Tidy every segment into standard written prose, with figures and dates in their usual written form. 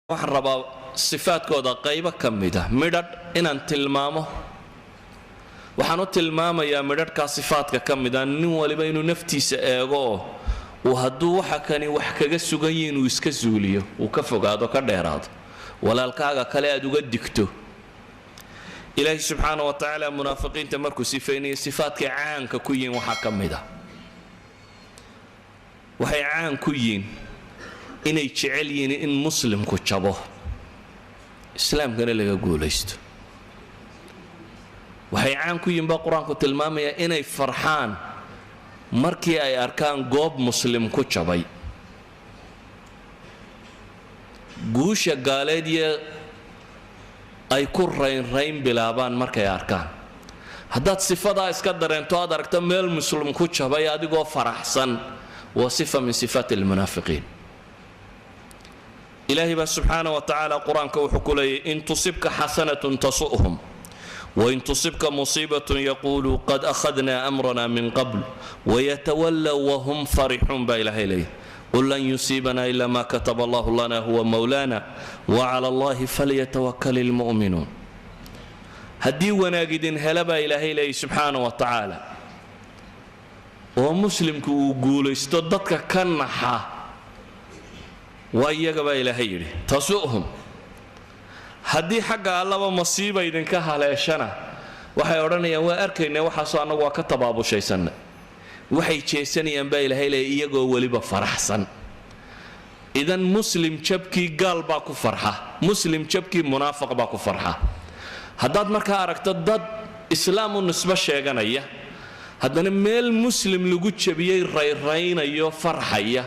waxaan rabaa sifaadkooda qaybo ka mid ah midhadh inaan tilmaamo. waxaan u tilmaamayaa midhadhkaa sifaadka ka mid ah nin waliba inuu naftiisa eego oo uu hadduu waxa kani wax kaga sugan yihiin uu iska suuliyo, uu ka fogaado, ka dheeraado, walaalkaaga kale aad uga digto. ilaahi subxaana wa tacaala munaafiqiinta markuu sifeynaya sifaadkay caanka ku yihiin waxaa ka mid ah waxay caan ku yihiin inay jecel yihiin in muslimku jabo, islaamkana laga guulaysto. waxay caan ku yihiin baa qur-aanku tilmaamaya inay farxaan markii ay arkaan goob muslim ku jabay. guusha gaaleed iyo ay ku raynrayn bilaabaan markay arkaan. haddaad sifadaa iska dareento aad aragto meel muslim ku jabay adigoo faraxsan, waa sifa min sifaati almunaafiqiin. ilaahi baa subxaana wa tacaala qur-aanka wuxuu ku leeyahy in tusibka xasanatun tasu'hum wain tusibka musiibatun yaquuluu qad akhadnaa amrana min qabl wayatawallaw wahum farixuun baa ilaahay leeyahy qul lan yusiibanaa ila ma kataba allahu lana huwa mawlaana wacala allahi falyatawakkal ilmu'minuun. haddii wanaag idin hela baa ilaahay leeyahy subxaana wa tacaala oo muslimku uu guulaysto dadka ka naxa waa iyaga baa ilaahay yidhi tasu'hum. haddii xagga allaba masiiba idinka haleeshana waxay odhanayaan waa arkaynaa waxaasoo annagu waa ka tabaabushaysanna. waxay jeesanayaan baa ilaahay leeyahy iyagoo weliba faraxsan. idan muslim jabkii gaal baa ku farxa, muslim jabkii munaafiq baa ku farxa. haddaad markaa aragto dad islaam u nisbo sheeganaya haddana meel muslim lagu jabiyey rayraynayo farxaya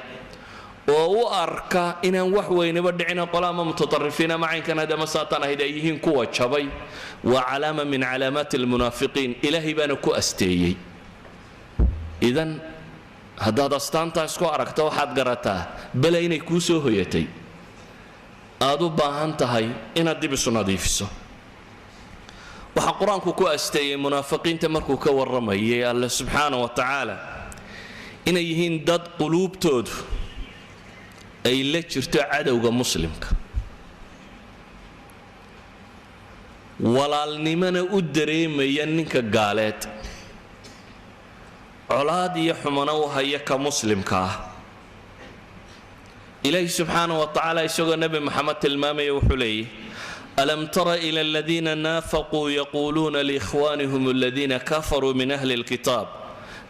oo u arka inaan wax weynaba dhicina qola ama mutatarrifiin ama caynkan hadama saatan ahayd ay yihiin kuwa jabay, waa calaama min calaamaati almunaafiqiin. ilaahay baana ku asteeyey. idan haddaad astaantaa isku aragto waxaad garataa bale inay kuu soo hoyatay, aad u baahan tahay inaad dib isu nadiifiso. waxaa qur-aanku ku asteeyey munaafiqiinta markuu ka warramayay alle subxaana wa tacaala inay yihiin dad quluubtoodu ay la jirto cadowga muslimka, walaalnimana u dareemaya ninka gaaleed, colaad iyo xumana u haya ka muslimka ah. ilaahi subxaana wa tacaala isagoo nebi maxamed tilmaamaya wuxuu leeyahy alam tara ila aladiina naafaquu yaquuluuna liikhwaanihim aladiina kafaruu min ahli alkitaab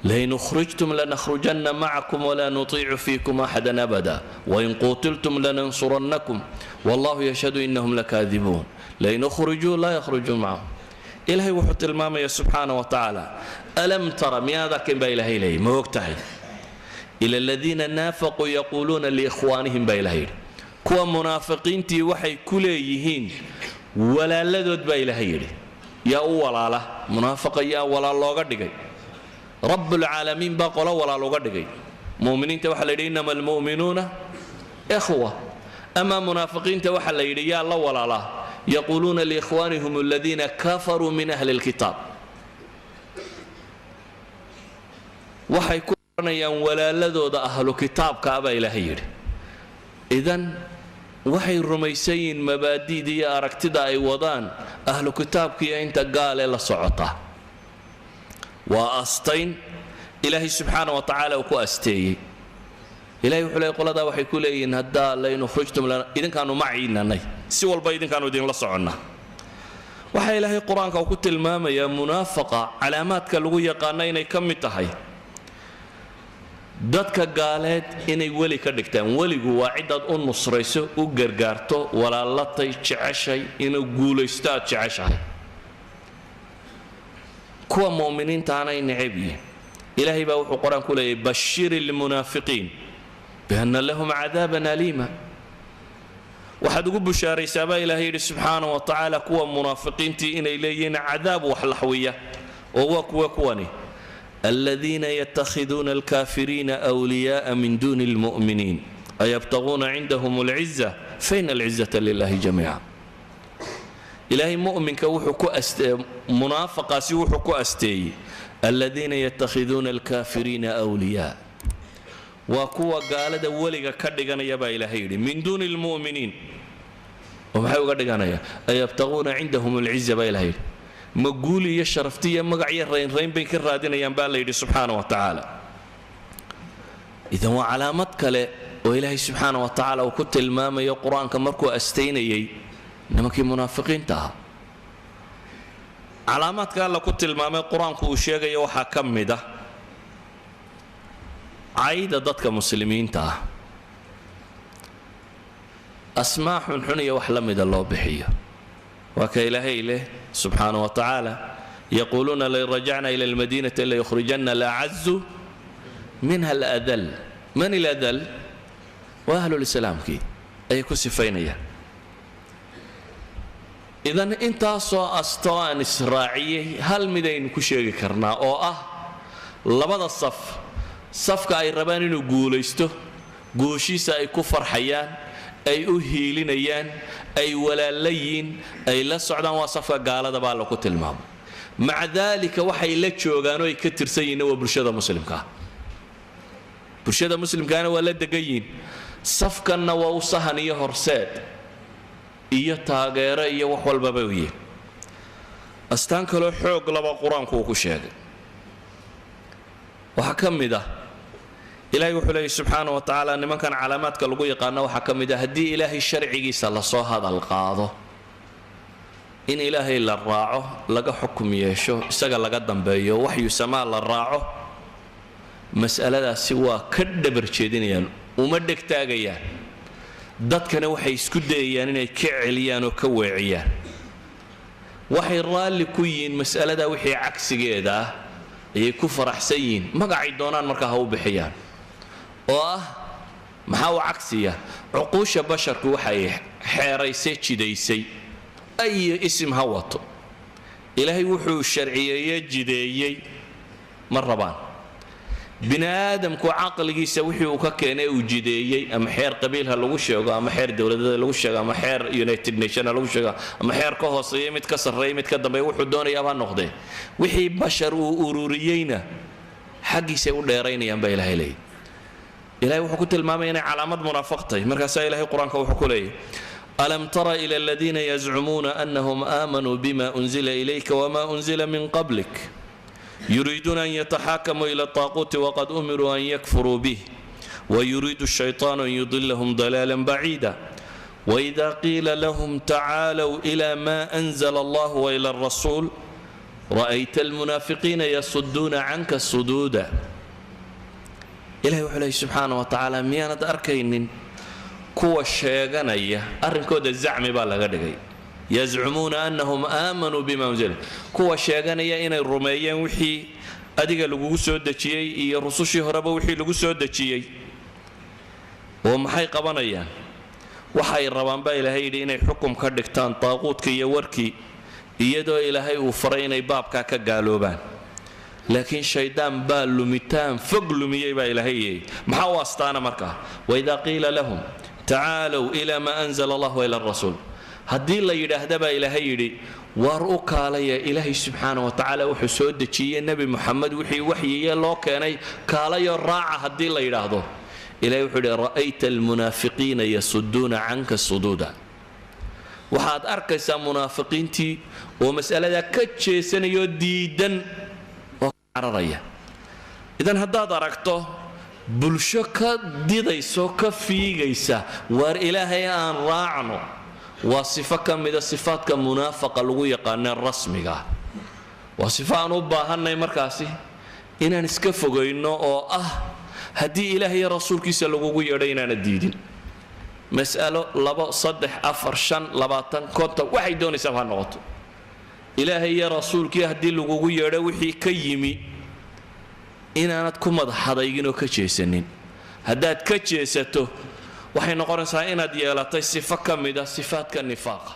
lain ukhrijtum lanakhrujanna macakum walaa nutiicu fiikum axadan abada wain quutiltum lanansurannakum wallahu yashhadu inahum lakaadibuun lain ukhrijuu laa yakhrujuun macahum. ilaahay wuxuu tilmaamaya subxaana wa tacaala alam tara miyaad arkin baa ilaahay leeyay ma og tahay ila aladiina naafaquu yaquuluuna liikhwaanihim baa ilahay yidhi kuwa munaafiqiintii waxay ku leeyihiin walaaladood baa ilaahay yidhi. yaa u walaala munaafiqa yaa walaal looga dhigay? rabbulcaalamiin baa qolo walaal uga dhigay. mu'miniinta waxaa la yidhi innama almu'minuuna ikhwa. amaa munaafiqiinta waxaa la yidhi yaa la walaalaa yaquuluuna liikhwaanihim aladiina kafaruu min ahli alkitaab. waxay ku oranayaan walaaladooda ahlu kitaabka baa ilaahay yidhi. idan waxay rumaysan yihiin mabaadi'da iyo aragtida ay wadaan ahlu kitaabkiiyo inta gaale la socota. waa astayn ilaahay subxaana wa tacaala uu ku asteeyey. ilahay wuxuu leeyay qoladaa waxay ku leeyihiin haddaa lain ukhrijtum idinkaanu maciinanay, si walba idinkaanu idinla soconnaa. waxaa ilaahay qur-aanka uu ku tilmaamayaa munaafaqa calaamaadka lagu yaqaana inay ka mid tahay dadka gaaleed inay weli ka dhigtaan. weligu waa cidaad u nusrayso, u gargaarto, walaalatay, jeceshay, inuu guulaysto aad jeceshahay. kuwa mu'miniintaana ay necab yihiin. ilaahay baa wuxuu qur-aan ku leeyahy bashir ilmunaafiqiin bianna lahum cadaaban aliima. waxaad ugu bushaaraysaa baa ilaahay yidhi subxaana wa tacaala kuwa munaafiqiintii inay leeyihiin cadaab wax laxwiya. oo waa kuwani الذين يتخذون الكافرين أولياء من دون المؤمنين أيبتغون عندهم العزة فإن العزة لله جميعا. إلهي مؤمن كوحكو منافقا سيوحكو أستي الذين يتخذون الكافرين أولياء waa kuwa gaalada weliga ka dhiganaya baa ilaahay yidhi min duuni lmu'miniin ومحي وقدقانيا أيبتغون عندهم العزة بايلهي مقولي يا شرفتي مقعي الرين بين كرادين ينبال ليدي سبحانه وتعالى إذا هو علامات كله وإلهي سبحانه وتعالى وكنت الماما يا قرآن كمركو أستيني إنما كي منافقين تها علامات قال كنت الماما القرآن كو شيغا يوحا كمده عيد ضدك مسلمين تها أسماء حنية وحلمد الله بحية وكإلهي إليه سبحانه وتعالى يقولون لئن رجعنا إلى المدينة ليخرجن الأعز منها الأذل من الأذل؟ وأهل الإسلام كي أي كسفينية إذن أنت أستوان إسرائيلي هل مدين كشيء كرنا أو لبض الصف صفك أي رباني نقوليسته قوشيس أي كفر حيان أي أهيلينيان أي ولاليين أي لا سعدان وصفك قال دبا لو كنت المام مع ذلك وحي لا جوغانو يكتر سينا وبرشده مسلم كا برشده مسلم كان ولا دقيين صفكنا ووصهن iyo horseed iyo taageero iyo wax walba weeye astaan kale xoog laba quraanku ku sheegay waxa kamida إلهي وحلي سبحانه وتعالى أن من كان علامات كاللغو يقانا وحكم إذا هدي إلهي الشرعي صلى هذا القاضي إن إلهي إلا الراعه لقى حكم يشو استقل لقى الدنبايو وحي سماء للراعه مسألة سوا كدبر شيدين ومدك تاقيان داد كان وحي اسكديان إنه كعليان وكوعيان وحي الرالي كوين مسألة وحي عكس جيدا يكفر حسين ما قاعد دونان مركا هو بحيان محاو عكسية عقوش بشر كوحي حيريسي تشديسي أي اسم هوته إلهي وحو الشرعية يجدي مربان بني آدم كو عقل يسوي وكاكيني وجدي أما حير قبيلها لو شيغا أما حير دولة لو شيغا أما حير يونايتد نيشن لو شيغا أما حير كهوسية متكسر ري متقدم وحو دوني يابان نقضي وحي بشر وأروريين حقي سيقول ديرين ينبا إلهي لي إلهي وحو كنت المامين علامات منافقتي مركزا إلهي قرآن وحو لي ألم تر إلى الذين يزعمون أنهم آمنوا بما أنزل إليك وما أنزل من قبلك يريدون أن يتحاكموا إلى الطاغوت وقد أمروا أن يكفروا به ويريد الشيطان أن يضلهم ضلالا بعيدا وإذا قيل لهم تعالوا إلى ما أنزل الله وإلى الرسول رأيت المنافقين يصدون عنك صدودا إلهي وحلي سبحانه وتعالى ميانة أركين كوى الشيغانية أرنكود الزعم بالغدقي يزعمون أنهم آمنوا بما أنزل كوى الشيغانية إن الروميين وحي أدقى لغو سودتشي الرسوشي هربا وحي لغو سودتشي وهم حي قبانيا وحي الربان با إلهي إني حكم كردكتان طاغوت كي يوركي يدو إلهي وفرين بابكا كقالوبان لكن شيطان با لمتان فوق لميي با إلهي محاو أستانا مركا وإذا قيل لهم تعالوا إلى ما أنزل الله وإلى الرسول هدي الله يدهد با إلهي وارؤك علي إلهي سبحانه وتعالى وحسود دجي النبي محمد وحي الله كاني كالي الراعة هدي الله يدهده إلهي وحي رأيت المنافقين يصدون عنك الصدودا وحاد أركيسا منافقين تي ومسألة كتشي سنيو ديدا وعررية إذن هداد أركته بلشو كديديسو كفيغيسا وار إلهي أن راعنو وصفة كميدة صفات كمنافقة لغو يقانا الرسمية وصفة أنوباهانا مركاسي إنا نسكفوغو إنو هدي إلهي رسول كيسا لغو يرينا نديدين مسألة لبا صدح أفر شن لباتن كنت وحي دوني سبحان نغطو إلهي رسول كي هدي لغو يري وحي كيمي إنا نتكم مدحضيقينو كجيسنين هداد كجيستو waxay noqonaysaa inaad yeelatay sifo ka mid ah sifaadka nifaaqa